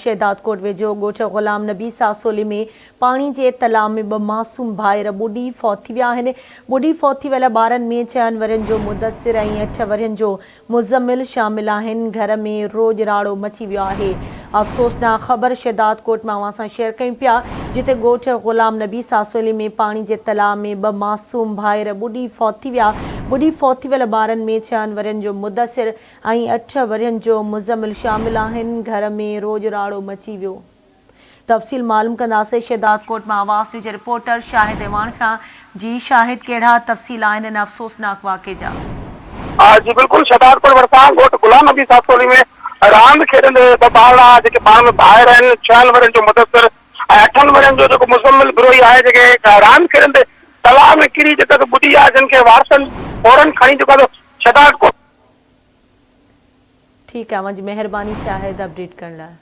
शहदादकोट वेझो ॻोठ ग़ुलाम नबी सासोली में पानी जे तलाउ में 2 मासूम भाइर ॿुॾी फौत थी विया आहिनि। ॿुॾी फौत थी वियल ॿारनि में 6 वरियनि जो मुदस्सिर ऐं 8 वरियनि जो मुज़म्मिल शामिल आहिनि। घर में रोज राड़ो मची वियो आहे। अफ़सोसनाक ख़बर शहदादकोट में अवां सां शेयर कयूं पिया, जिते ॻोठ ग़ुलाम नबी सासोली में पानी जे तलाउ में 2 मासूम भाइर ॿुॾी फौत थी विया। ॿुॾी फौत थी वियल ॿारनि में 6 वरियनि जो मुदस्सिर ऐं 8 वरियनि जो मुज़म्मिल शामिल आहिनि। घर में रोज राड़ो मची वियो। तफ़सील मालूम कंदासीं शहदादकोट में आवाज़ न्यूज़ जे रिपोर्टर शाहिद ऐवान खां। जी शाहिद, कहिड़ा तफ़सील आहिनि इन अफ़सोसनाक वाक़े जा? जी बिल्कुल, शहदादकोट वरसां ॻोठ ग़ुलाम नबी सासोली में रांदि खेॾंदे 2 ॿार जेके पाण में ॿाहिरि आहिनि, 6 वरियनि जो मुदस्सिर ऐं 8 वरियनि जो जेको मुज़म्मिल बिरोही आहे, जेके रांदि खेॾंदे तलाउ में किरी जेका ॿुॾी आहे, जिन खे वारसनि फौरन खणी जेको शहदादकोट। ठीकु आहे, मुंहिंजी महिरबानी शाहिद अपडेट करण लाइ।